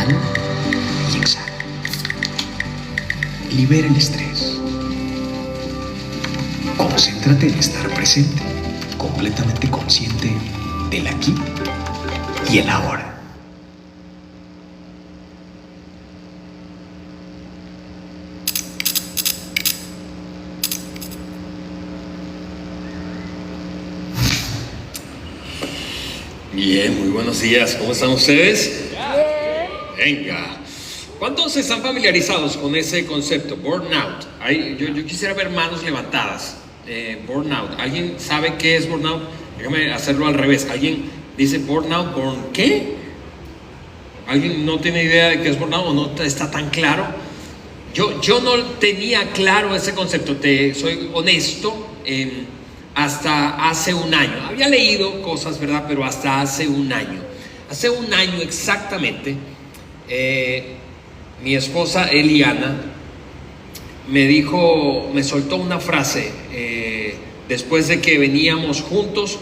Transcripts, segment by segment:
Inhala y exhala. Libera el estrés. Concéntrate en estar presente, completamente consciente del aquí y el ahora. Bien, muy buenos días. ¿Cómo están ustedes? Bien. Venga. ¿Cuántos están familiarizados con ese concepto? Burnout. Yo quisiera ver manos levantadas. Burnout. ¿Alguien sabe qué es burnout? Déjame hacerlo al revés. ¿Alguien dice burnout? ¿Qué? ¿Alguien no tiene idea de qué es burnout o no está tan claro? Yo no tenía claro ese concepto, te soy honesto. Hasta hace un año. Había leído cosas, ¿verdad? Pero hasta hace un año. Hace un año exactamente, mi esposa Eliana me soltó una frase después de que veníamos juntos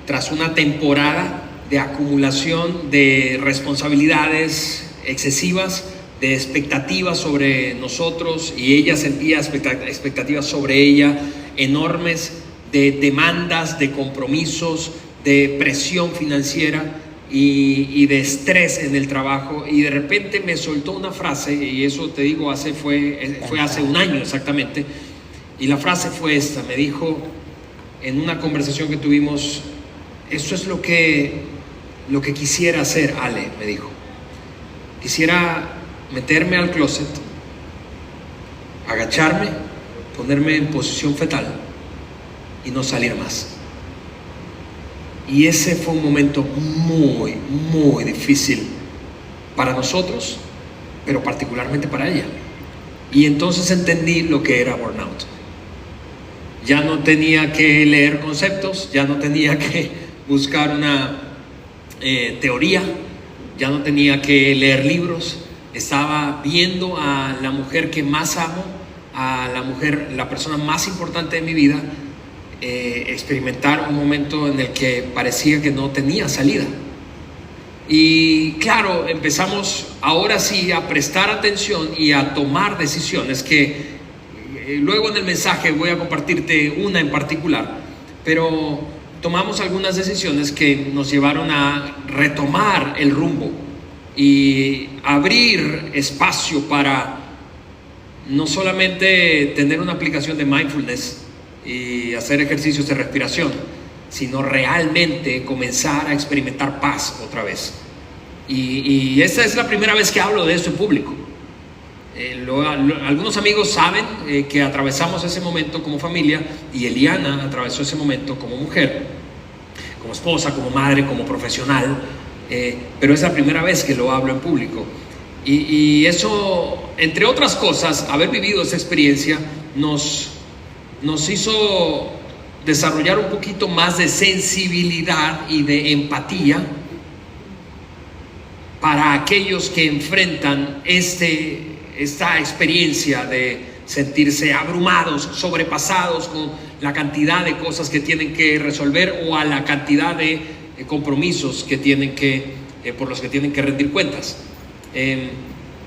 tras una temporada de acumulación de responsabilidades excesivas, de expectativas sobre nosotros, y ella sentía expectativas sobre ella enormes, de demandas, de compromisos, de presión financiera y de estrés en el trabajo. Y de repente me soltó una frase, y eso te digo, fue hace un año exactamente, y la frase fue esta. Me dijo en una conversación que tuvimos: eso es lo que quisiera hacer, Ale, me dijo. Quisiera meterme al closet, agacharme, ponerme en posición fetal y no salir más. Y ese fue un momento muy, muy difícil para nosotros, pero particularmente para ella. Y entonces entendí lo que era burnout. Ya no tenía que leer conceptos, ya no tenía que buscar una teoría, ya no tenía que leer libros. Estaba viendo a la mujer que más amo, a la persona más importante de mi vida, experimentar un momento en el que parecía que no tenía salida. Y claro, empezamos ahora sí a prestar atención y a tomar decisiones que luego en el mensaje voy a compartirte una en particular, pero tomamos algunas decisiones que nos llevaron a retomar el rumbo y abrir espacio para no solamente tener una aplicación de mindfulness y hacer ejercicios de respiración, sino realmente comenzar a experimentar paz otra vez. Y esta es la primera vez que hablo de esto en público. Algunos amigos saben que atravesamos ese momento como familia, y Eliana atravesó ese momento como mujer, como esposa, como madre, como profesional, pero es la primera vez que lo hablo en público. Y eso, entre otras cosas, haber vivido esa experiencia nos hizo desarrollar un poquito más de sensibilidad y de empatía para aquellos que enfrentan esta experiencia de sentirse abrumados, sobrepasados con la cantidad de cosas que tienen que resolver, o a la cantidad de compromisos que por los que tienen que rendir cuentas.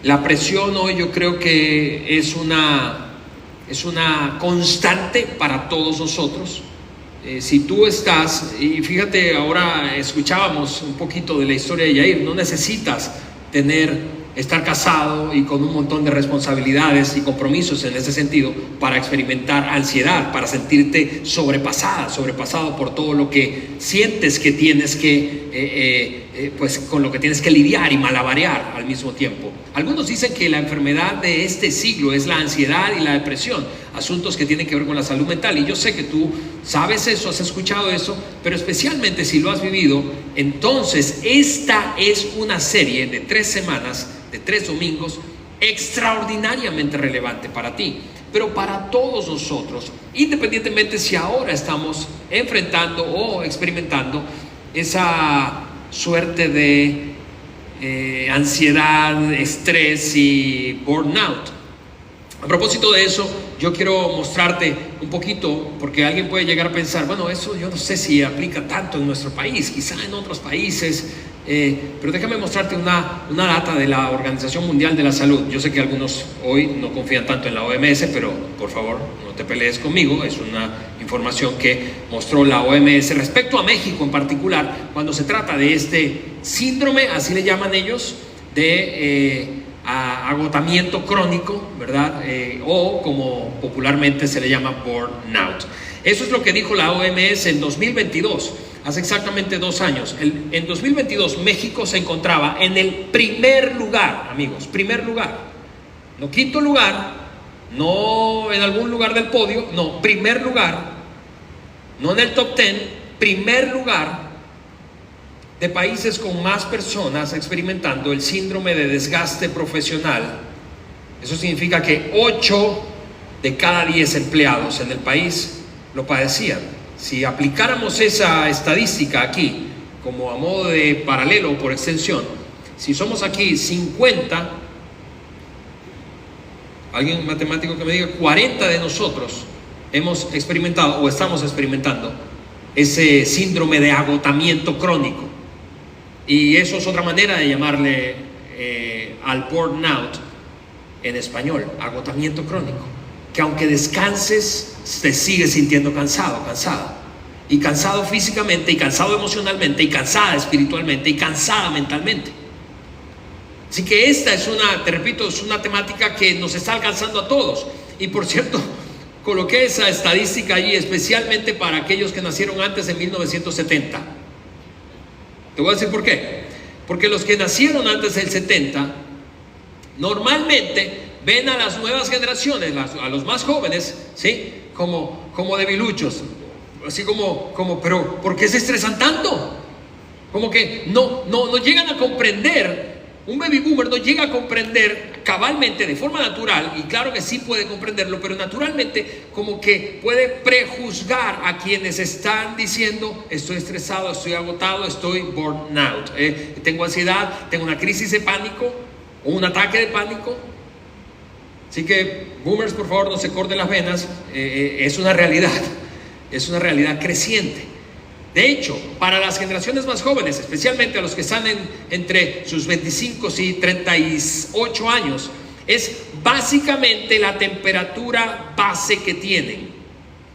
La presión hoy yo creo que es una constante para todos nosotros. Si tú estás, y fíjate, ahora escuchábamos un poquito de la historia de Yair, no necesitas estar casado y con un montón de responsabilidades y compromisos en ese sentido para experimentar ansiedad, para sentirte sobrepasado por todo lo que sientes que tienes que, pues con lo que tienes que lidiar y malabarear al mismo tiempo. Algunos dicen que la enfermedad de este siglo es la ansiedad y la depresión, asuntos que tienen que ver con la salud mental, y yo sé que tú sabes eso, has escuchado eso, pero especialmente si lo has vivido, entonces esta es una serie de 3 semanas, de 3 domingos, extraordinariamente relevante para ti, pero para todos nosotros, independientemente si ahora estamos enfrentando o experimentando esa suerte de ansiedad, estrés y burnout. A propósito de eso, yo quiero mostrarte un poquito, porque alguien puede llegar a pensar, bueno, eso yo no sé si aplica tanto en nuestro país, quizá en otros países Pero déjame mostrarte una data de la Organización Mundial de la Salud. Yo sé que algunos hoy no confían tanto en la OMS, pero por favor no te pelees conmigo. Es una información que mostró la OMS respecto a México en particular, cuando se trata de este síndrome, así le llaman ellos, de agotamiento crónico, ¿verdad? O como popularmente se le llama burnout. Eso es lo que dijo la OMS en 2022. Hace exactamente 2 años. En 2022 México se encontraba en el primer lugar, amigos, primer lugar. No quinto lugar, no en algún lugar del podio, no, primer lugar, no en el top 10, primer lugar de países con más personas experimentando el síndrome de desgaste profesional. Eso significa que 8 de cada 10 empleados en el país lo padecían. Si aplicáramos esa estadística aquí, como a modo de paralelo o por extensión, si somos aquí 50, alguien matemático que me diga, 40 de nosotros hemos experimentado o estamos experimentando ese síndrome de agotamiento crónico. Y eso es otra manera de llamarle al burnout en español, agotamiento crónico. Que aunque descanses, te sigues sintiendo cansado, cansada. Y cansado físicamente, y cansado emocionalmente, y cansada espiritualmente, y cansada mentalmente. Así que esta es te repito, es una temática que nos está alcanzando a todos. Y por cierto, coloqué esa estadística allí especialmente para aquellos que nacieron antes de 1970. Te voy a decir por qué. Porque los que nacieron antes del 70, normalmente ven a las nuevas generaciones, a los más jóvenes, ¿sí? Como debiluchos, así como, pero ¿por qué se estresan tanto? Como que no llegan a comprender. Un baby boomer no llega a comprender cabalmente, de forma natural, y claro que sí puede comprenderlo, pero naturalmente como que puede prejuzgar a quienes están diciendo: estoy estresado, estoy agotado, estoy burnout, tengo ansiedad, tengo una crisis de pánico o un ataque de pánico. Así que, boomers, por favor, no se corten las venas. Es una realidad creciente. De hecho, para las generaciones más jóvenes, especialmente a los que están entre sus 25 y 38 años, es básicamente la temperatura base que tienen.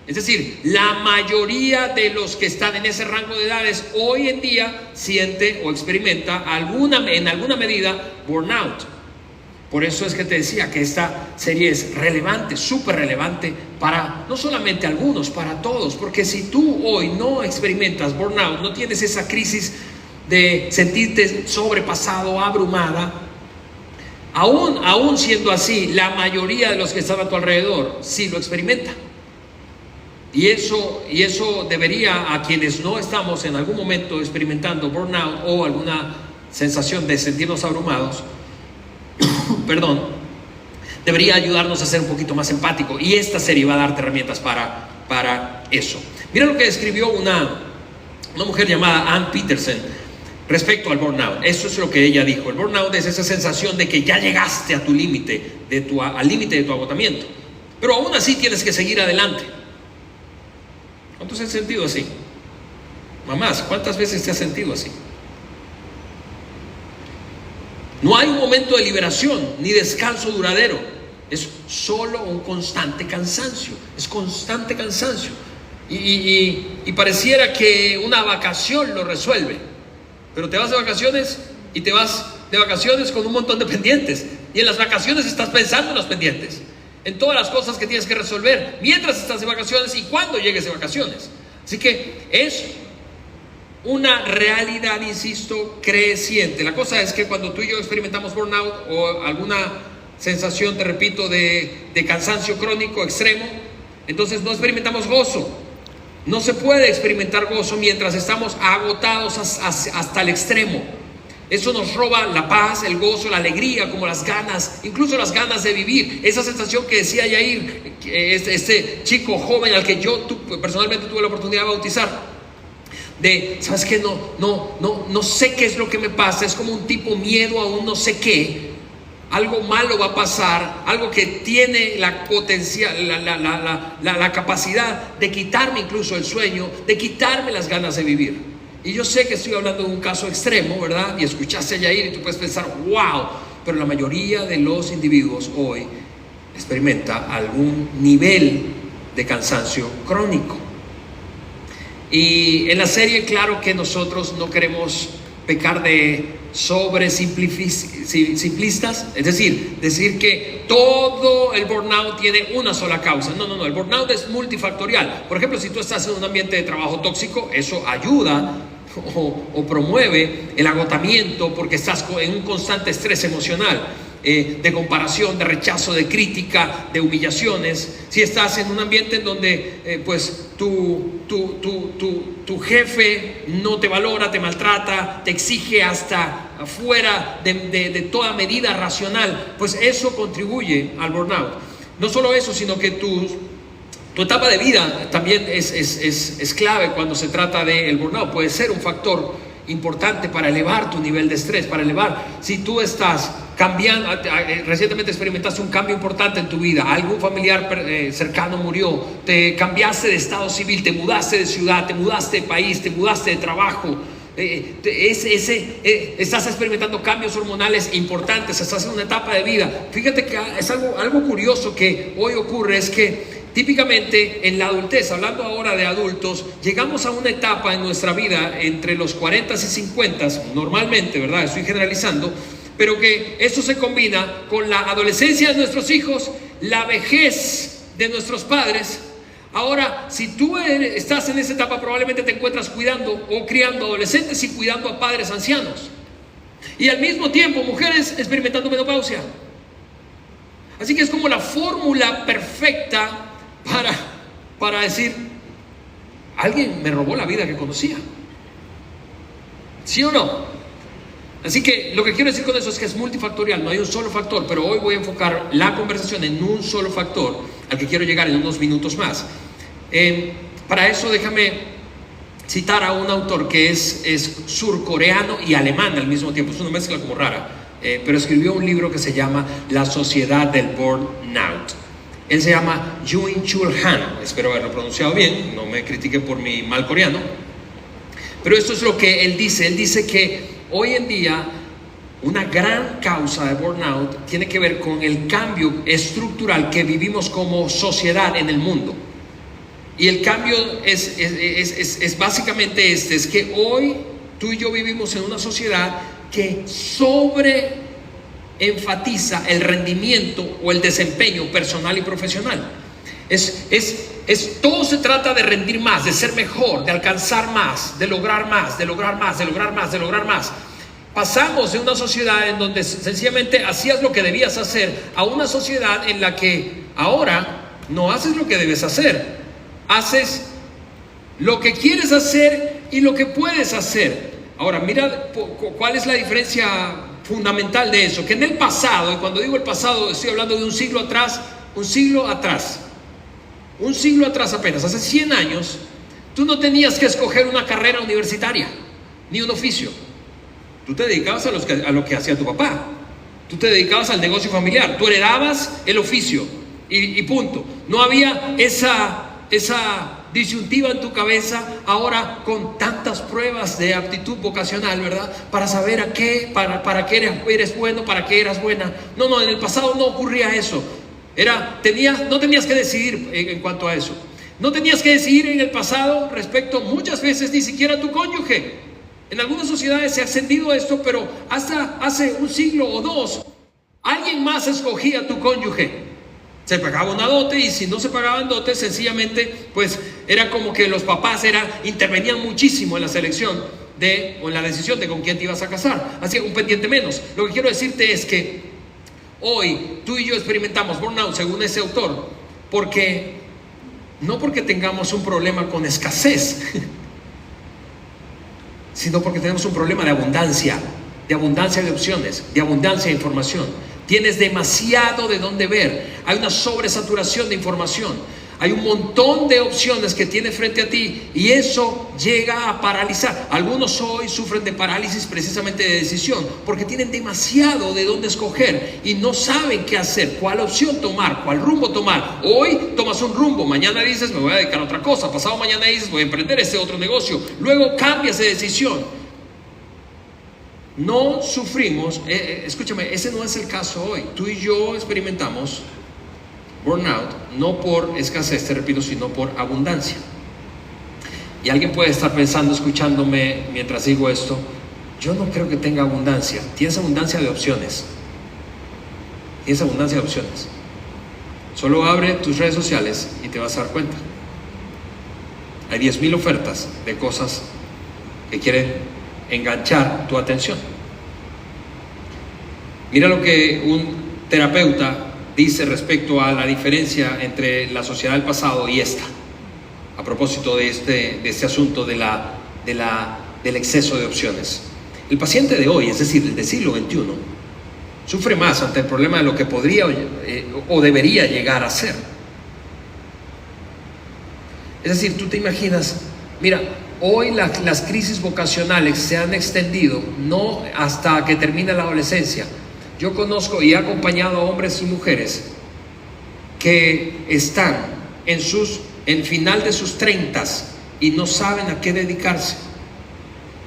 Es decir, la mayoría de los que están en ese rango de edades hoy en día siente o experimenta en alguna medida burnout. Por eso es que te decía que esta serie es relevante, súper relevante para no solamente algunos, para todos. Porque si tú hoy no experimentas burnout, no tienes esa crisis de sentirte sobrepasado, abrumada, aún siendo así, la mayoría de los que están a tu alrededor sí lo experimenta. Y eso debería, a quienes no estamos en algún momento experimentando burnout o alguna sensación de sentirnos abrumados, debería ayudarnos a ser un poquito más empático, y esta serie va a darte herramientas para eso. Mira lo que escribió una mujer llamada Ann Peterson respecto al burnout. Eso es lo que ella dijo. El burnout es esa sensación de que ya llegaste a tu límite, al límite de tu agotamiento, pero aún así tienes que seguir adelante. ¿Cuántos se han sentido así? Mamás, ¿cuántas veces te has sentido así? No hay un momento de liberación ni descanso duradero. Es solo un constante cansancio. Es constante cansancio. Y pareciera que una vacación lo resuelve. Pero te vas de vacaciones y te vas de vacaciones con un montón de pendientes. Y en las vacaciones estás pensando en los pendientes, en todas las cosas que tienes que resolver mientras estás de vacaciones y cuando llegues de vacaciones. Así que es una realidad, insisto, creciente. La cosa es que cuando tú y yo experimentamos burnout o alguna sensación, te repito, de cansancio crónico extremo, entonces no experimentamos gozo. No se puede experimentar gozo mientras estamos agotados hasta el extremo. Eso nos roba la paz, el gozo, la alegría, como las ganas, incluso las ganas de vivir. Esa sensación que decía Yair, este chico joven al que yo personalmente tuve la oportunidad de bautizar, ¿sabes qué? No sé qué es lo que me pasa. Es como un tipo miedo a un no sé qué. Algo malo va a pasar, algo que tiene la potencial, la capacidad de quitarme incluso el sueño, de quitarme las ganas de vivir. Y yo sé que estoy hablando de un caso extremo, ¿verdad? Y escuchaste a Yair y tú puedes pensar, wow, pero la mayoría de los individuos hoy experimenta algún nivel de cansancio crónico. Y en la serie, claro que nosotros no queremos pecar de simplistas, es decir que todo el burnout tiene una sola causa. No, el burnout es multifactorial. Por ejemplo, si tú estás en un ambiente de trabajo tóxico, eso ayuda o promueve el agotamiento porque estás en un constante estrés emocional, de comparación, de rechazo, de crítica, de humillaciones. Si estás en un ambiente en donde pues tu jefe no te valora, te maltrata, te exige hasta fuera de toda medida racional, pues eso contribuye al burnout. No solo eso, sino que tu etapa de vida también es clave cuando se trata del burnout. Puede ser un factor importante para elevar tu nivel de estrés, si tú estás cambiando, recientemente experimentaste un cambio importante en tu vida, algún familiar cercano murió, te cambiaste de estado civil, te mudaste de ciudad, te mudaste de país, te mudaste de trabajo, estás experimentando cambios hormonales importantes, estás en una etapa de vida. Fíjate que es algo curioso que hoy ocurre, es que típicamente en la adultez, hablando ahora de adultos, llegamos a una etapa en nuestra vida entre los 40 y 50, normalmente, ¿verdad? Estoy generalizando, pero que esto se combina con la adolescencia de nuestros hijos, la vejez de nuestros padres. Ahora, si tú estás en esa etapa, probablemente te encuentras cuidando o criando adolescentes y cuidando a padres ancianos. Y al mismo tiempo, mujeres experimentando menopausia. Así que es como la fórmula perfecta para decir, alguien me robó la vida que conocía. ¿Sí o no? Así que lo que quiero decir con eso es que es multifactorial, no hay un solo factor, pero hoy voy a enfocar la conversación en un solo factor al que quiero llegar en unos minutos más. Para eso déjame citar a un autor que es surcoreano y alemán al mismo tiempo, es una mezcla como rara, pero escribió un libro que se llama La Sociedad del Burnout. Él se llama Byung-Chul Han, espero haberlo pronunciado bien, no me critiquen por mi mal coreano, pero esto es lo que él dice que hoy en día una gran causa de burnout tiene que ver con el cambio estructural que vivimos como sociedad en el mundo. Y el cambio es básicamente es que hoy tú y yo vivimos en una sociedad que enfatiza el rendimiento o el desempeño personal y profesional. Todo se trata de rendir más, de ser mejor, de alcanzar más, de lograr más, de lograr más, de lograr más, de lograr más. Pasamos de una sociedad en donde sencillamente hacías lo que debías hacer a una sociedad en la que ahora no haces lo que debes hacer, haces lo que quieres hacer y lo que puedes hacer. Ahora mira cuál es la diferencia fundamental de eso, que en el pasado, y cuando digo el pasado estoy hablando de un siglo atrás apenas, hace 100 años, tú no tenías que escoger una carrera universitaria, ni un oficio. Tú te dedicabas a lo que hacía tu papá, tú te dedicabas al negocio familiar, tú heredabas el oficio y punto. No había esa disyuntiva en tu cabeza ahora con tantas pruebas de aptitud vocacional, ¿verdad? Para saber para qué eres bueno, para qué eras buena. No, en el pasado no ocurría eso. No tenías que decidir en cuanto a eso. No tenías que decidir en el pasado respecto muchas veces ni siquiera a tu cónyuge. En algunas sociedades se ha extendido esto, pero hasta hace un siglo o dos, alguien más escogía a tu cónyuge. Se pagaba una dote, y si no se pagaban dotes, sencillamente, pues era como que los papás intervenían muchísimo en la selección o en la decisión de con quién te ibas a casar. Así que un pendiente menos. Lo que quiero decirte es que hoy tú y yo experimentamos burnout, según ese autor, no porque tengamos un problema con escasez, sino porque tenemos un problema de abundancia de opciones, de abundancia de información. Tienes demasiado de dónde ver, hay una sobresaturación de información, Hay un montón de opciones que tiene frente a ti y eso llega a paralizar. Algunos hoy sufren de parálisis precisamente de decisión porque tienen demasiado de dónde escoger y no saben qué hacer, cuál opción tomar, cuál rumbo tomar. Hoy tomas un rumbo, mañana dices me voy a dedicar a otra cosa, pasado mañana dices voy a emprender este otro negocio, luego cambias de decisión. No sufrimos, escúchame, ese no es el caso hoy. Tú y yo experimentamos burnout, no por escasez, te repito, sino por abundancia. Y alguien puede estar pensando, escuchándome mientras digo esto, yo no creo que tenga abundancia. Tienes abundancia de opciones. Tienes abundancia de opciones. Solo abre tus redes sociales y te vas a dar cuenta. Hay 10,000 ofertas de cosas que quieren enganchar tu atención. Mira lo que un terapeuta dice respecto a la diferencia entre la sociedad del pasado y esta, a propósito de este asunto del exceso de opciones. El paciente de hoy, es decir, el del siglo XXI, sufre más ante el problema de lo que podría o debería llegar a ser. Es decir, tú te imaginas, mira, hoy las crisis vocacionales se han extendido no hasta que termina la adolescencia. Yo conozco y he acompañado a hombres y mujeres que están en final de sus 30s y no saben a qué dedicarse,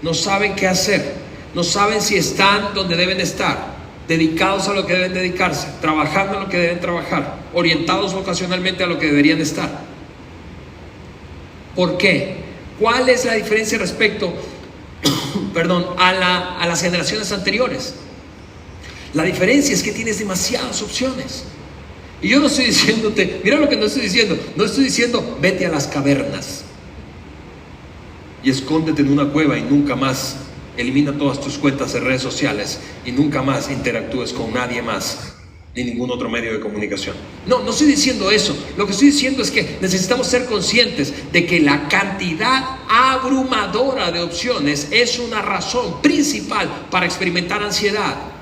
no saben qué hacer, no saben si están donde deben estar, dedicados a lo que deben dedicarse, trabajando en lo que deben trabajar, orientados vocacionalmente a lo que deberían estar. ¿Por qué? ¿Cuál es la diferencia respecto a las generaciones anteriores? La diferencia es que tienes demasiadas opciones. Y yo no estoy diciéndote, mira lo que no estoy diciendo. No estoy diciendo, vete a las cavernas y escóndete en una cueva y nunca más, elimina todas tus cuentas de redes sociales y nunca más interactúes con nadie más, ni ningún otro medio de comunicación. No estoy diciendo eso. Lo que estoy diciendo es que necesitamos ser conscientes de que la cantidad abrumadora de opciones es una razón principal para experimentar ansiedad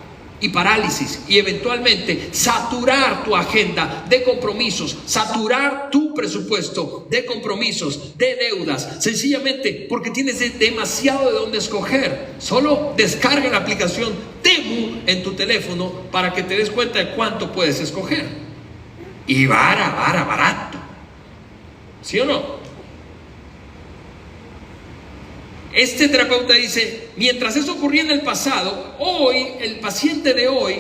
y parálisis y eventualmente saturar tu agenda de compromisos, saturar tu presupuesto de compromisos, de deudas, sencillamente porque tienes demasiado de dónde escoger. Solo descarga la aplicación Temu en tu teléfono para que te des cuenta de cuánto puedes escoger. Y barato. ¿Sí o no? Este terapeuta dice, mientras eso ocurría en el pasado, hoy, el paciente de hoy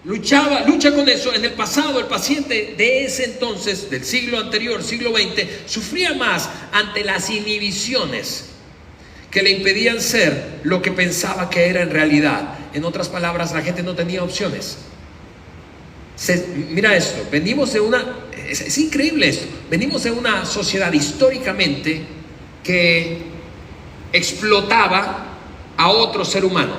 lucha con eso. En el pasado, el paciente de ese entonces, del siglo anterior, siglo XX, sufría más ante las inhibiciones que le impedían ser lo que pensaba que era en realidad. En otras palabras, la gente no tenía opciones. Mira esto, es increíble esto, venimos de una sociedad históricamente que explotaba a otro ser humano.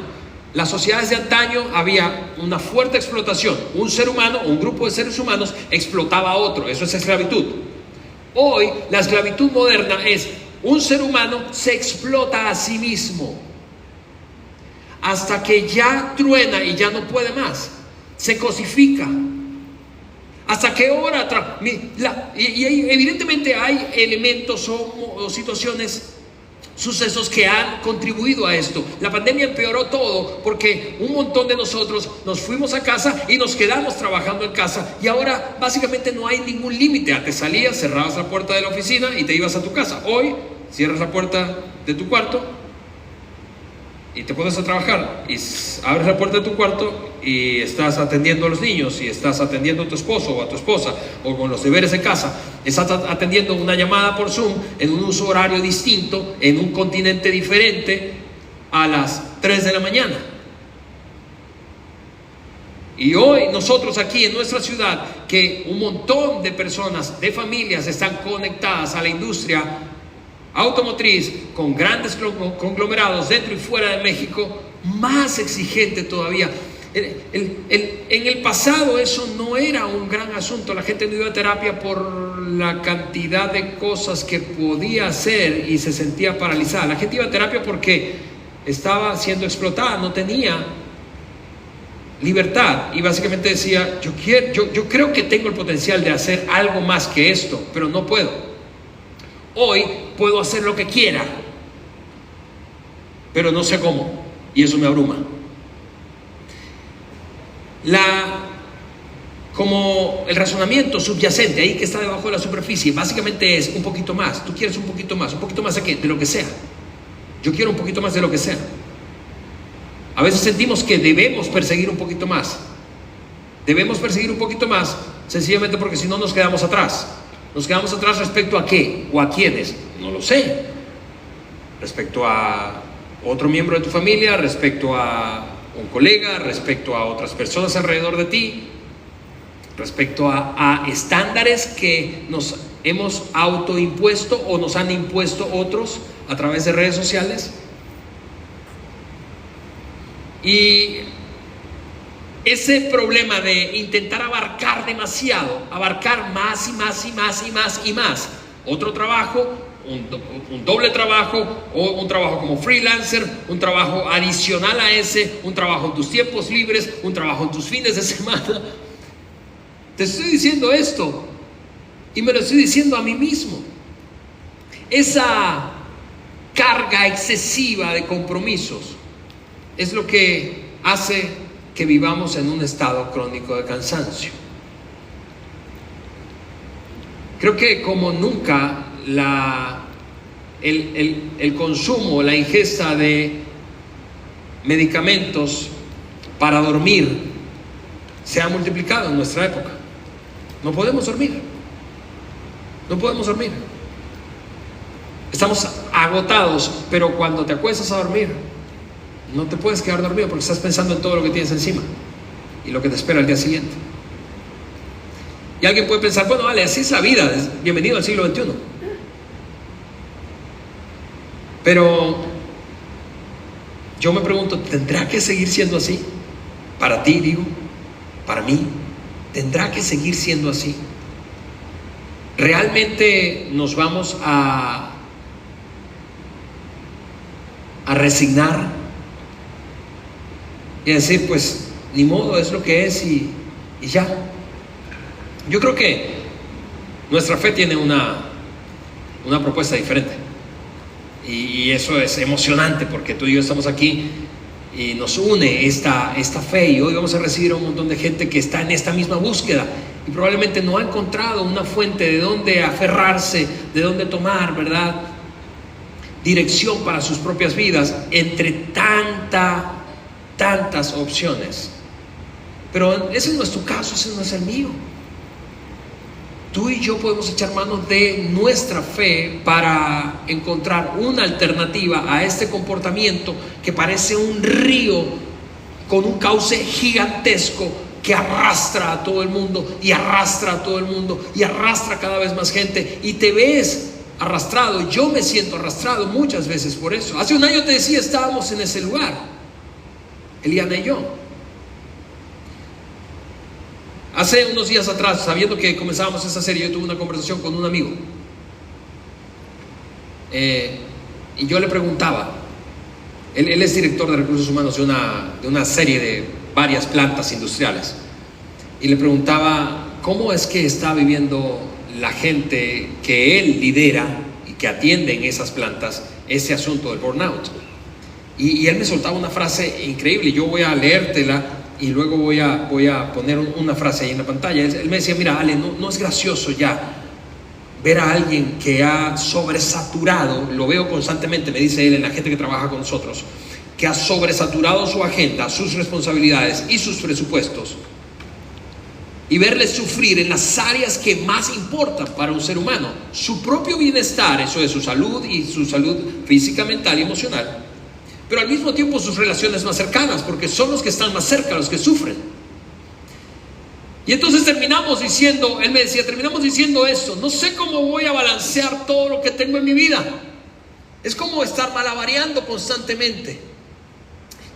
Las sociedades de antaño había una fuerte explotación. Un ser humano, un grupo de seres humanos explotaba a otro. Eso es esclavitud. Hoy la esclavitud moderna es un ser humano se explota a sí mismo hasta que ya truena y ya no puede más. Se cosifica. Hasta que hora y evidentemente hay elementos o situaciones, sucesos que han contribuido a esto. La pandemia empeoró todo porque un montón de nosotros nos fuimos a casa y nos quedamos trabajando en casa y ahora básicamente no hay ningún límite. Antes salías, cerrabas la puerta de la oficina y te ibas a tu casa. Hoy cierras la puerta de tu cuarto y te pones a trabajar y abres la puerta de tu cuarto y estás atendiendo a los niños y estás atendiendo a tu esposo o a tu esposa o con los deberes de casa, estás atendiendo una llamada por Zoom en un uso horario distinto, en un continente diferente a las 3 de la mañana. Y hoy nosotros aquí en nuestra ciudad, que un montón de personas, de familias están conectadas a la industria automotriz con grandes conglomerados dentro y fuera de México, más exigente todavía. En el pasado eso no era un gran asunto. La gente no iba a terapia por la cantidad de cosas que podía hacer y se sentía paralizada. La gente iba a terapia porque estaba siendo explotada, no tenía libertad, y básicamente decía, yo creo que tengo el potencial de hacer algo más que esto, pero no puedo. Hoy puedo hacer lo que quiera, pero no sé cómo, y eso me abruma. Como el razonamiento subyacente ahí que está debajo de la superficie, básicamente es un poquito más. Tú quieres un poquito más ¿de qué? De lo que sea. Yo quiero un poquito más de lo que sea. A veces sentimos que debemos perseguir un poquito más. Debemos perseguir un poquito más, sencillamente porque si no nos quedamos atrás. ¿Nos quedamos atrás respecto a qué? ¿O a quiénes? No lo sé. Respecto a otro miembro de tu familia, respecto a un colega, respecto a otras personas alrededor de ti, respecto a estándares que nos hemos autoimpuesto o nos han impuesto otros a través de redes sociales. Y ese problema de intentar abarcar demasiado, abarcar más y más y más y más y más, otro trabajo, un doble trabajo, o un trabajo como freelancer, un trabajo adicional a ese, un trabajo en tus tiempos libres, un trabajo en tus fines de semana. Te estoy diciendo esto y me lo estoy diciendo a mí mismo. Esa carga excesiva de compromisos es lo que hace que vivamos en un estado crónico de cansancio. Creo que como nunca el consumo, la ingesta de medicamentos para dormir se ha multiplicado en nuestra época. No podemos dormir. No podemos dormir. Estamos agotados, pero cuando te acuestas a dormir, no te puedes quedar dormido porque estás pensando en todo lo que tienes encima y lo que te espera al día siguiente. Y alguien puede pensar, bueno, vale, así es la vida, bienvenido al siglo XXI. Pero yo me pregunto, ¿tendrá que seguir siendo así? Para ti, digo, para mí, ¿tendrá que seguir siendo así? ¿Realmente nos vamos a resignar y decir, pues, ni modo, es lo que es y ya? Yo creo que nuestra fe tiene una propuesta diferente. Y eso es emocionante porque tú y yo estamos aquí y nos une esta fe, y hoy vamos a recibir a un montón de gente que está en esta misma búsqueda y probablemente no ha encontrado una fuente de donde aferrarse, de donde tomar, ¿verdad?, dirección para sus propias vidas entre tantas opciones. Pero ese no es tu caso, ese no es el mío. Tú y yo podemos echar mano de nuestra fe para encontrar una alternativa a este comportamiento que parece un río con un cauce gigantesco que arrastra a todo el mundo y arrastra a todo el mundo y arrastra a cada vez más gente, y te ves arrastrado. Yo me siento arrastrado muchas veces por eso. Hace un año te decía, estábamos en ese lugar, Eliana y yo. Hace unos días atrás, sabiendo que comenzábamos esta serie, yo tuve una conversación con un amigo. Y yo le preguntaba, él es director de recursos humanos de una serie de varias plantas industriales. Y le preguntaba, ¿cómo es que está viviendo la gente que él lidera y que atiende en esas plantas ese asunto del burnout? Y él me soltaba una frase increíble, y yo voy a leértela y luego voy a poner una frase ahí en la pantalla. Él me decía, mira, Ale, no es gracioso ya ver a alguien que ha sobresaturado, lo veo constantemente, me dice él, en la gente que trabaja con nosotros, que ha sobresaturado su agenda, sus responsabilidades y sus presupuestos, y verle sufrir en las áreas que más importan para un ser humano, su propio bienestar, eso es su salud, y su salud física, mental y emocional, pero al mismo tiempo sus relaciones más cercanas, porque son los que están más cerca, los que sufren. Y entonces terminamos diciendo, él me decía, terminamos diciendo eso, no sé cómo voy a balancear todo lo que tengo en mi vida. Es como estar malabareando constantemente.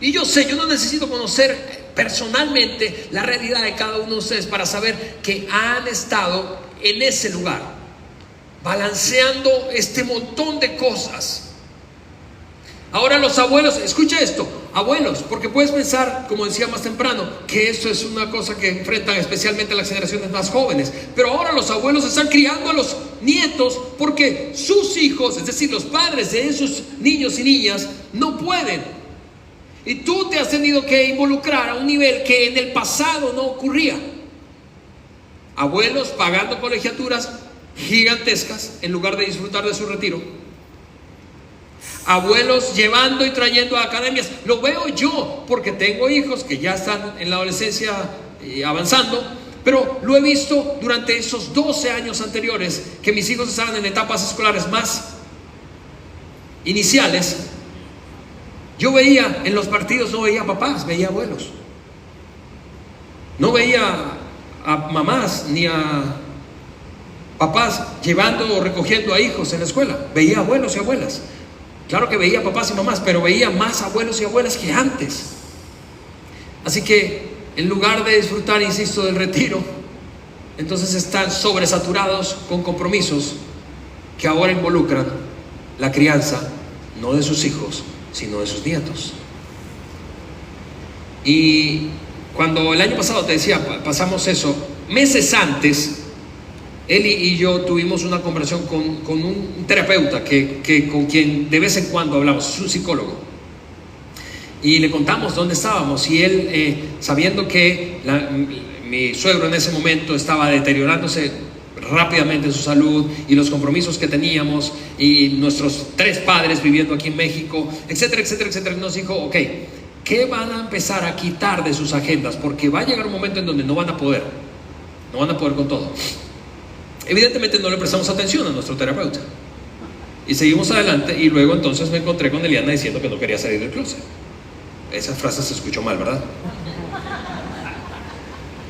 Y yo sé, yo no necesito conocer personalmente la realidad de cada uno de ustedes para saber que han estado en ese lugar, balanceando este montón de cosas. Ahora los abuelos, escucha esto, abuelos, porque puedes pensar, como decía más temprano, que esto es una cosa que enfrentan especialmente las generaciones más jóvenes, pero ahora los abuelos están criando a los nietos porque sus hijos, es decir, los padres de esos niños y niñas, no pueden. Y tú te has tenido que involucrar a un nivel que en el pasado no ocurría. Abuelos pagando colegiaturas gigantescas en lugar de disfrutar de su retiro. Abuelos llevando y trayendo a academias. Lo veo yo porque tengo hijos que ya están en la adolescencia avanzando, pero lo he visto durante esos 12 años anteriores que mis hijos estaban en etapas escolares más iniciales. Yo veía en los partidos, no veía papás, veía abuelos. No veía a mamás ni a papás llevando o recogiendo a hijos en la escuela. Veía abuelos y abuelas. Claro que veía papás y mamás, pero veía más abuelos y abuelas que antes. Así que en lugar de disfrutar, insisto, del retiro, entonces están sobresaturados con compromisos que ahora involucran la crianza, no de sus hijos, sino de sus nietos. Y cuando el año pasado, te decía, pasamos eso, meses antes, él y yo tuvimos una conversación con un terapeuta con quien de vez en cuando hablamos, es un psicólogo. Y le contamos dónde estábamos y él, sabiendo que mi suegro en ese momento estaba deteriorándose rápidamente su salud y los compromisos que teníamos y nuestros 3 padres viviendo aquí en México, etcétera, etcétera, etcétera, nos dijo, ok, ¿qué van a empezar a quitar de sus agendas? Porque va a llegar un momento en donde no van a poder con todo. Evidentemente no le prestamos atención a nuestro terapeuta y seguimos adelante, y luego entonces me encontré con Eliana diciendo que no quería salir del closet. Esa frase se escuchó mal, ¿verdad?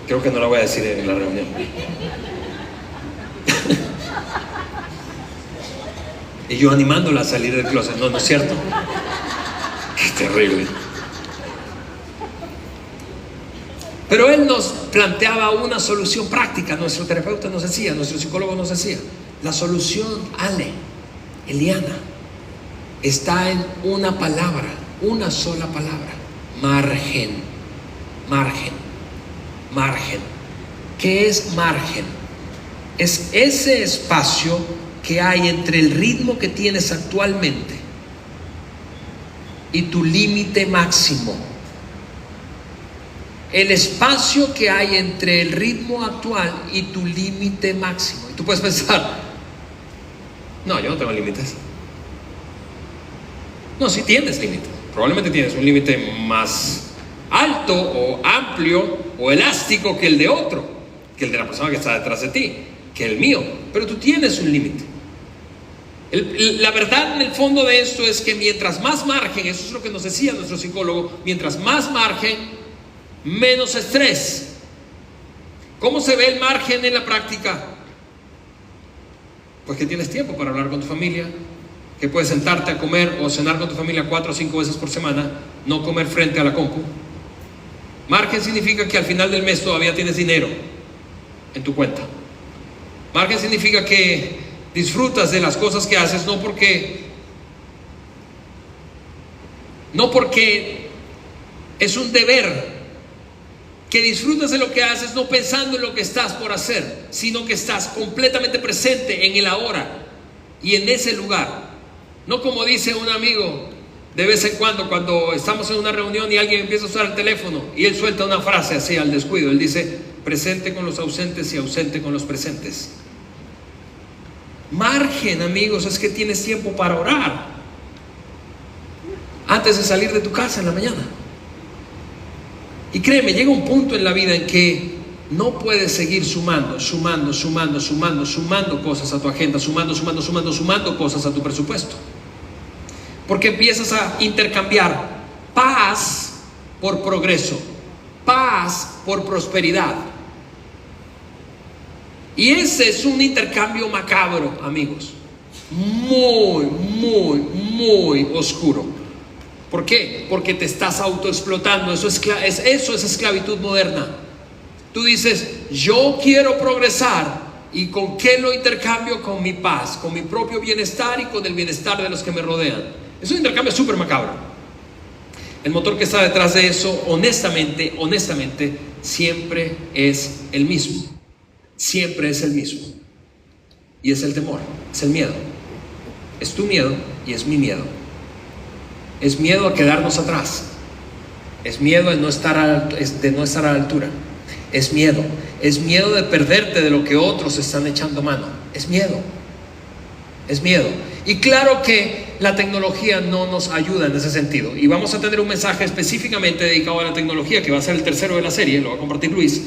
Creo que no la voy a decir en la reunión. Y yo animándola a salir del closet. No es cierto. Qué terrible. Pero él nos planteaba una solución práctica. Nuestro terapeuta nos decía, nuestro psicólogo nos decía, la solución, Eliana, está en una palabra, una sola palabra: margen. ¿Qué es margen? Es ese espacio que hay entre el ritmo que tienes actualmente y tu límite máximo. El espacio que hay entre el ritmo actual y tu límite máximo. Y tú puedes pensar, no, yo no tengo límites. No, sí tienes límites. Probablemente tienes un límite más alto o amplio o elástico que el de otro, que el de la persona que está detrás de ti, que el mío. Pero tú tienes un límite. La verdad en el fondo de esto es que mientras más margen, eso es lo que nos decía nuestro psicólogo, mientras más margen, menos estrés. ¿Cómo se ve el margen en la práctica? Pues que tienes tiempo para hablar con tu familia, que puedes sentarte a comer o cenar con tu familia 4 o 5 veces por semana, no comer frente a la compu. Margen significa que al final del mes todavía tienes dinero en tu cuenta. Margen significa que disfrutas de las cosas que haces, no porque es un deber. Que disfrutas de lo que haces no pensando en lo que estás por hacer, sino que estás completamente presente en el ahora y en ese lugar. No como dice un amigo de vez en cuando estamos en una reunión y alguien empieza a usar el teléfono y él suelta una frase así al descuido. Él dice: presente con los ausentes y ausente con los presentes. Margen, amigos, es que tienes tiempo para orar antes de salir de tu casa en la mañana. Y créeme, llega un punto en la vida en que no puedes seguir sumando cosas a tu agenda, sumando cosas a tu presupuesto. Porque empiezas a intercambiar paz por progreso, paz por prosperidad. Y ese es un intercambio macabro, amigos. Muy oscuro. ¿Por qué? Porque te estás autoexplotando. Eso es esclavitud moderna. Tú dices: yo quiero progresar, ¿y con qué lo intercambio? Con mi paz, con mi propio bienestar y con el bienestar de los que me rodean. Es un intercambio súper macabro. El motor que está detrás de eso, honestamente, siempre es el mismo. Siempre es el mismo. Y es el temor, es el miedo. Es tu miedo y es mi miedo. Es miedo a quedarnos atrás. Es miedo de no estar a la altura. Es miedo de perderte de lo que otros están echando mano. Es miedo. Y claro que la tecnología no nos ayuda en ese sentido. Y vamos a tener un mensaje específicamente dedicado a la tecnología, que va a ser el tercero de la serie, lo va a compartir Luis.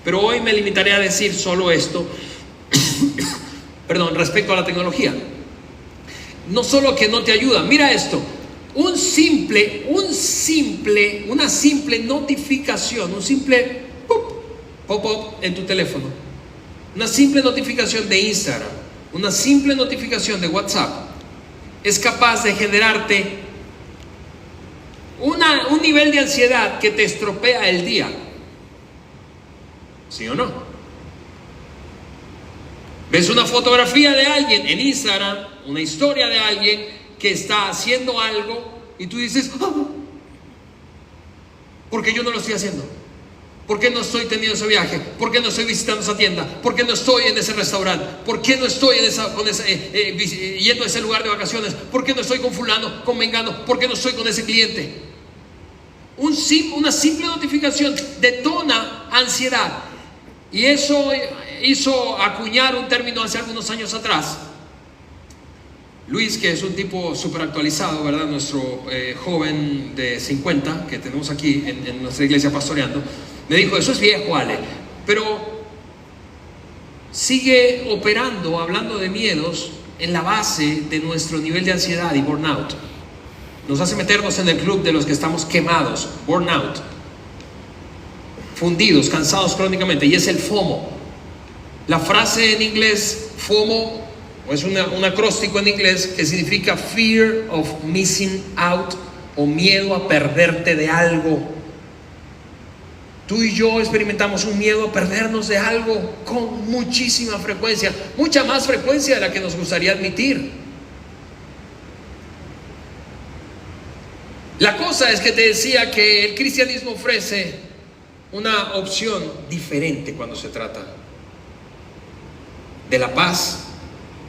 Pero hoy me limitaré a decir solo esto, respecto a la tecnología. No solo que no te ayuda, mira esto. Una simple notificación, un simple pop-up en tu teléfono, una simple notificación de Instagram, una simple notificación de WhatsApp, es capaz de generarte un nivel de ansiedad que te estropea el día. ¿Sí o no? Ves una fotografía de alguien en Instagram, una historia de alguien que está haciendo algo y tú dices, ¿por qué yo no lo estoy haciendo? ¿Por qué no estoy teniendo ese viaje? ¿Por qué no estoy visitando esa tienda? ¿Por qué no estoy en ese restaurante? ¿Por qué no estoy yendo a ese lugar de vacaciones? ¿Por qué no estoy con fulano, con mengano? ¿Por qué no estoy con ese cliente? Una simple notificación detona ansiedad. Y eso hizo acuñar un término hace algunos años atrás. Luis, que es un tipo súper actualizado, ¿verdad? Nuestro joven de 50 que tenemos aquí en nuestra iglesia pastoreando, me dijo, eso es viejo, Ale, pero sigue operando, hablando de miedos, en la base de nuestro nivel de ansiedad y burnout. Nos hace meternos en el club de los que estamos quemados, burnout, fundidos, cansados crónicamente, y es el FOMO. La frase en inglés, FOMO, es un acróstico en inglés que significa Fear of Missing Out, o miedo a perderte de algo. Tú y yo experimentamos un miedo a perdernos de algo con muchísima frecuencia, mucha más frecuencia de la que nos gustaría admitir. La cosa es que te decía que el cristianismo ofrece una opción diferente cuando se trata de la paz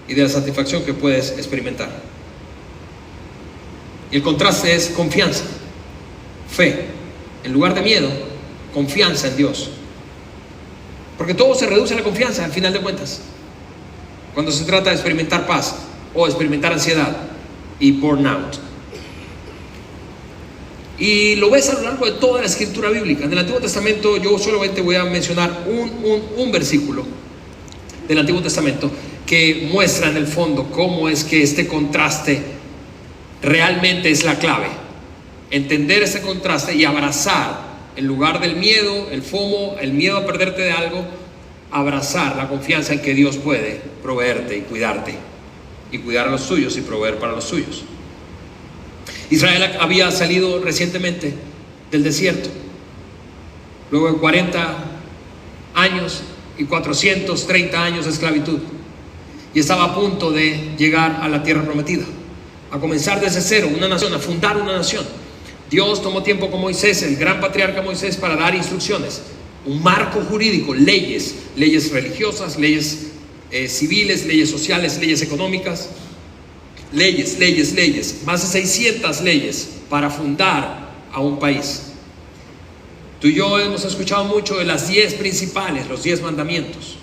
y de la satisfacción que puedes experimentar. Y el contraste es confianza, fe. En lugar de miedo, confianza en Dios. Porque todo se reduce a la confianza al final de cuentas, cuando se trata de experimentar paz o experimentar ansiedad y burnout. Y lo ves a lo largo de toda la escritura bíblica. En el Antiguo Testamento yo solamente voy a mencionar un versículo del Antiguo Testamento que muestra en el fondo cómo es que este contraste realmente es la clave. Entender ese contraste y abrazar, en lugar del miedo, el FOMO, el miedo a perderte de algo, abrazar la confianza en que Dios puede proveerte y cuidarte, y cuidar a los suyos y proveer para los suyos. Israel había salido recientemente del desierto, luego de 40 años y 430 años de esclavitud, y estaba a punto de llegar a la tierra prometida, a comenzar desde cero una nación, a fundar una nación. Dios tomó tiempo con Moisés, el gran patriarca Moisés, para dar instrucciones, un marco jurídico, leyes religiosas, leyes civiles, leyes sociales, leyes económicas, leyes, más de 600 leyes para fundar a un país. Tú y yo hemos escuchado mucho de las 10 principales, los 10 mandamientos.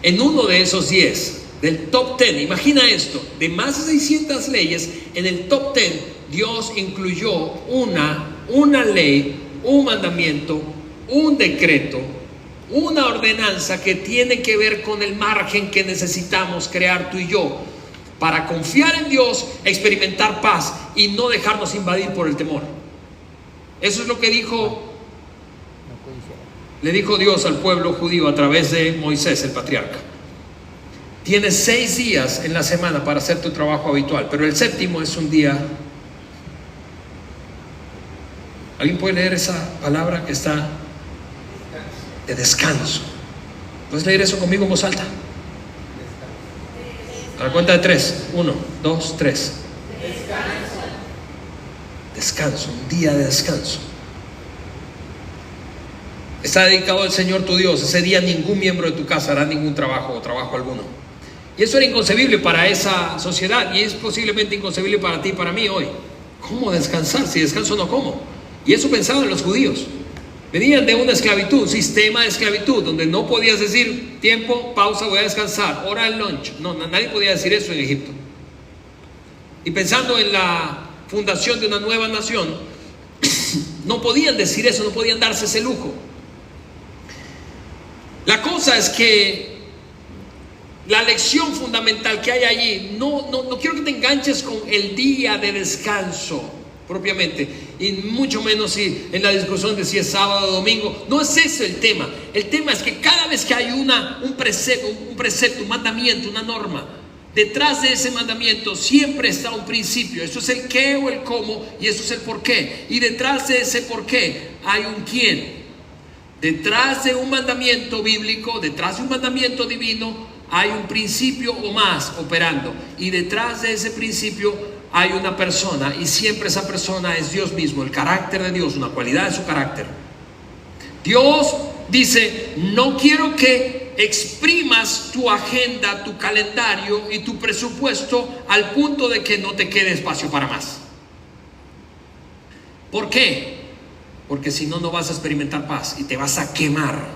En uno de esos 10, del top 10, imagina esto, de más de 600 leyes, en el top 10 Dios incluyó una ley, un mandamiento, un decreto, una ordenanza que tiene que ver con el margen que necesitamos crear tú y yo para confiar en Dios, experimentar paz y no dejarnos invadir por el temor. Eso es lo que le dijo Dios al pueblo judío a través de Moisés, el patriarca. Tienes 6 días en la semana para hacer tu trabajo habitual, pero el séptimo es un día. ¿Alguien puede leer esa palabra que está de descanso? ¿Puedes leer eso conmigo en voz alta? A la cuenta de 3, 1, 2, 3. Descanso, un día de descanso. Está dedicado al Señor tu Dios. Ese día ningún miembro de tu casa hará ningún trabajo o trabajo alguno. Y eso era inconcebible para esa sociedad y es posiblemente inconcebible para ti y para mí hoy. ¿Cómo descansar? Si descanso no como. Y eso pensaban los judíos. Venían de una esclavitud, un sistema de esclavitud, donde no podías decir tiempo, pausa, voy a descansar, hora del lunch. No, nadie podía decir eso en Egipto. Y pensando en la fundación de una nueva nación, no podían decir eso, no podían darse ese lujo. La cosa es que la lección fundamental que hay allí, no quiero que te enganches con el día de descanso propiamente, y mucho menos si en la discusión de si es sábado o domingo. No es ese el tema. El tema es que cada vez que hay un precepto, un mandamiento, una norma, detrás de ese mandamiento siempre está un principio. Eso es el qué o el cómo, y eso es el por qué. Y detrás de ese por qué hay un quién. Detrás de un mandamiento bíblico, detrás de un mandamiento divino, hay un principio o más operando. Y detrás de ese principio hay una persona, y siempre esa persona es Dios mismo, el carácter de Dios, una cualidad de su carácter. Dios dice: no quiero que exprimas tu agenda, tu calendario y tu presupuesto al punto de que no te quede espacio para más. ¿Por qué? Porque si no, no vas a experimentar paz y te vas a quemar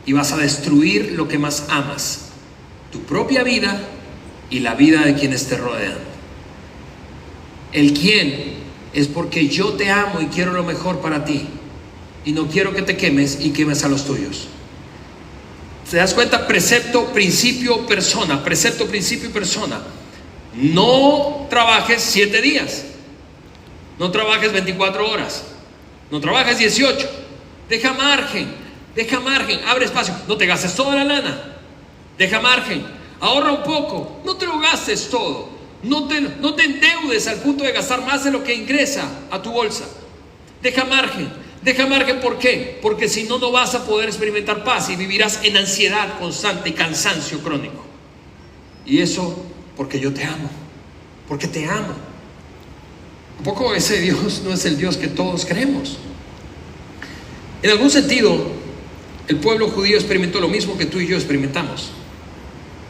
y vas a destruir lo que más amas, tu propia vida y la vida de quienes te rodean. El quién es porque yo te amo y quiero lo mejor para ti, y no quiero que te quemes y quemes a los tuyos. ¿Te das cuenta? Precepto, principio, persona. Precepto, principio y persona. No trabajes 7 días. No trabajes 24 horas. No trabajes 18. Deja margen. Abre espacio. No te gastes toda la lana. Deja margen. Ahorra un poco. No te lo gastes todo. No te endeudes al punto de gastar más de lo que ingresa a tu bolsa. Deja margen. ¿Por qué? Porque si no, no vas a poder experimentar paz y vivirás en ansiedad constante y cansancio crónico. Y eso porque yo te amo. Porque te amo. Un poco ese Dios no es el Dios que todos creemos. En algún sentido, el pueblo judío experimentó lo mismo que tú y yo experimentamos,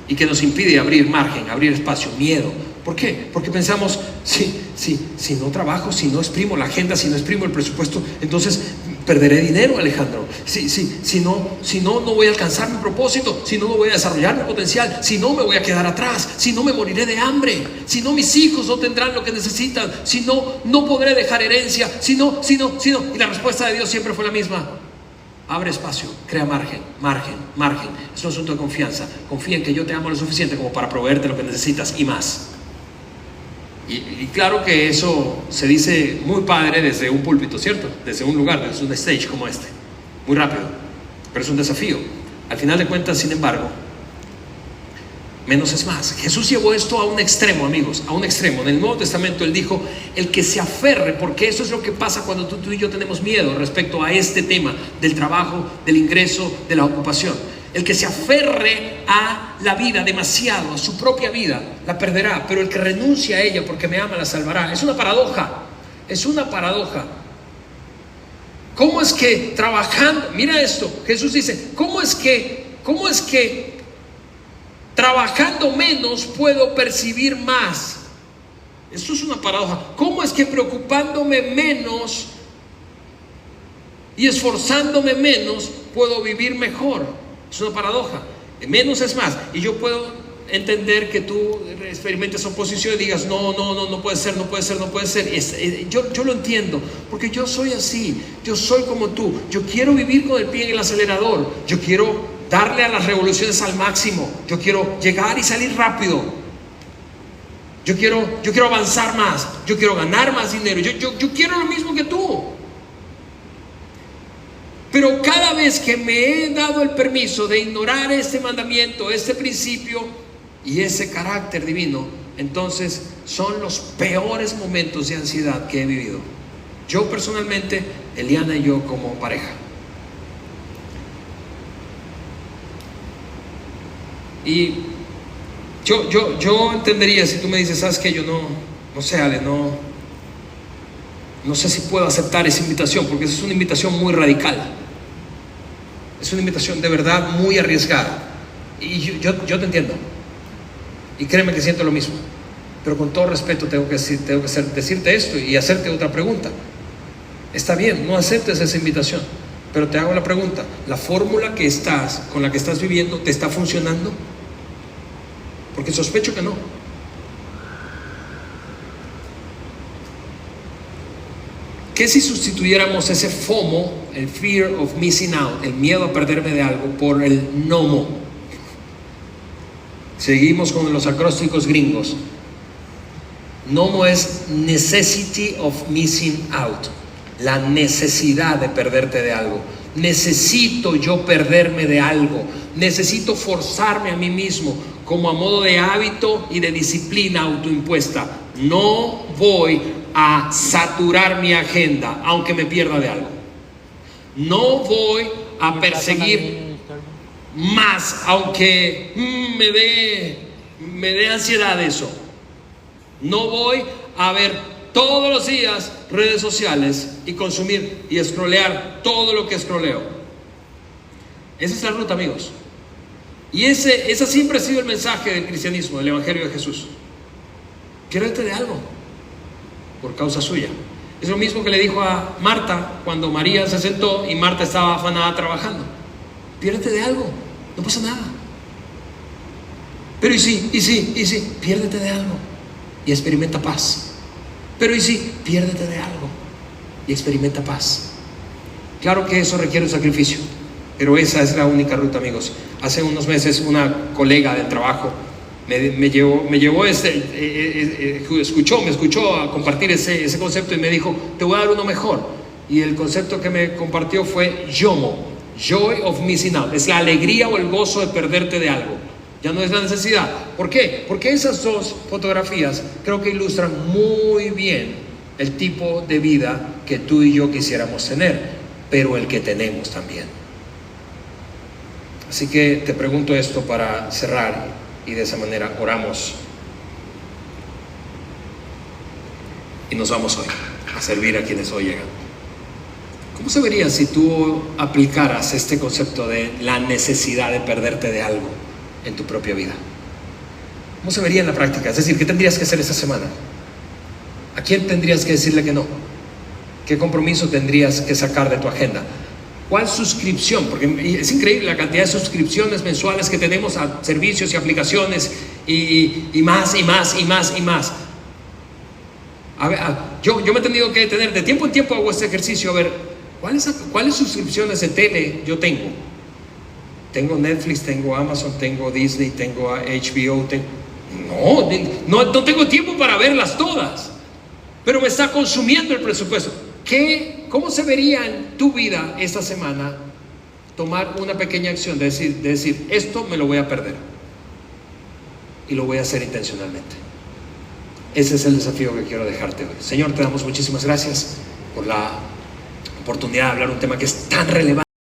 y que nos impide abrir margen, abrir espacio, miedo. ¿Por qué? Porque pensamos, si no trabajo, si no exprimo la agenda, si no exprimo el presupuesto, entonces perderé dinero, Alejandro. Si no voy a alcanzar mi propósito, si no voy a desarrollar mi potencial, si no me voy a quedar atrás, si no me moriré de hambre, si no mis hijos no tendrán lo que necesitan, si no podré dejar herencia, si no. Y la respuesta de Dios siempre fue la misma: abre espacio, crea margen. Es un asunto de confianza. Confía en que yo te amo lo suficiente como para proveerte lo que necesitas y más. Y claro que eso se dice muy padre desde un púlpito, ¿cierto? Desde un lugar, desde un stage como este. Muy rápido. Pero es un desafío. Al final de cuentas, sin embargo, menos es más. Jesús llevó esto a un extremo, amigos, a un extremo. En el Nuevo Testamento Él dijo: el que se aferre, porque eso es lo que pasa cuando tú y yo tenemos miedo respecto a este tema del trabajo, del ingreso, de la ocupación. El que se aferre a la vida demasiado, a su propia vida, la perderá, pero el que renuncia a ella porque me ama la salvará. Es una paradoja. ¿Cómo es que trabajando, mira esto, Jesús dice, ¿cómo es que trabajando menos puedo percibir más? Esto es una paradoja. ¿Cómo es que preocupándome menos y esforzándome menos puedo vivir mejor? Es una paradoja. Menos es más. Y yo puedo entender que tú experimentes oposición y digas: no puede ser. Yo lo entiendo, porque yo soy así. Yo soy como tú. Yo quiero vivir con el pie en el acelerador. Yo quiero darle a las revoluciones al máximo. Yo quiero llegar y salir rápido. Yo quiero avanzar más. Yo quiero ganar más dinero. Yo quiero lo mismo que tú. Pero cada vez que me he dado el permiso de ignorar este mandamiento, este principio y ese carácter divino, entonces son los peores momentos de ansiedad que he vivido. Yo personalmente, Eliana y yo como pareja. Y yo entendería si tú me dices: ¿sabes qué? Yo no sé, Ale, no sé si puedo aceptar esa invitación, porque esa es una invitación muy radical. Es una invitación de verdad muy arriesgada. Y yo te entiendo. Y créeme que siento lo mismo. Pero con todo respeto tengo que decirte esto y hacerte otra pregunta. Está bien, no aceptes esa invitación, pero te hago la pregunta: ¿la fórmula con la que estás viviendo te está funcionando? Porque sospecho que no. ¿Qué si sustituyéramos ese FOMO, el fear of missing out, el miedo a perderme de algo, por el NOMO? Seguimos con los acrósticos gringos. NOMO es necessity of missing out, la necesidad de perderte de algo. Necesito yo perderme de algo, necesito forzarme a mí mismo como a modo de hábito y de disciplina autoimpuesta. No voy a saturar mi agenda aunque me pierda de algo. No voy a perseguir más aunque me dé ansiedad eso. No voy a ver todos los días redes sociales y consumir y scrollear todo lo que scrolleo. Esa es la ruta, amigos. Y ese siempre ha sido el mensaje del cristianismo, del evangelio de Jesús. Piérdete de algo por causa suya. Es lo mismo que le dijo a Marta cuando María se sentó y Marta estaba afanada trabajando. Piérdete de algo, no pasa nada. Pero y sí, piérdete de algo y experimenta paz. Pero y sí, piérdete de algo y experimenta paz. Claro que eso requiere un sacrificio, pero esa es la única ruta, amigos. Hace unos meses una colega del trabajo me llevó me escuchó a compartir ese concepto y me dijo: te voy a dar uno mejor. Y el concepto que me compartió fue YOMO, Joy of Missing Out. Es la alegría o el gozo de perderte de algo. Ya no es la necesidad. ¿Por qué? Porque esas dos fotografías creo que ilustran muy bien el tipo de vida que tú y yo quisiéramos tener, pero el que tenemos también. Así que te pregunto esto para cerrar y de esa manera oramos y nos vamos hoy a servir a quienes hoy llegan. ¿Cómo se vería si tú aplicaras este concepto de la necesidad de perderte de algo en tu propia vida? ¿Cómo se vería en la práctica? Es decir, ¿qué tendrías que hacer esta semana? ¿A quién tendrías que decirle que no? ¿Qué compromiso tendrías que sacar de tu agenda? ¿Cuál suscripción? Porque es increíble la cantidad de suscripciones mensuales que tenemos a servicios y aplicaciones y más. A ver, yo me he tenido que detener, de tiempo en tiempo hago este ejercicio, a ver, ¿cuáles suscripciones de tele yo tengo? Tengo Netflix, tengo Amazon, tengo Disney, tengo HBO, no tengo tiempo para verlas todas, pero me está consumiendo el presupuesto. ¿Cómo se vería en tu vida esta semana tomar una pequeña acción de decir, esto me lo voy a perder y lo voy a hacer intencionalmente? Ese es el desafío que quiero dejarte hoy. Señor, te damos muchísimas gracias por la oportunidad de hablar un tema que es tan relevante.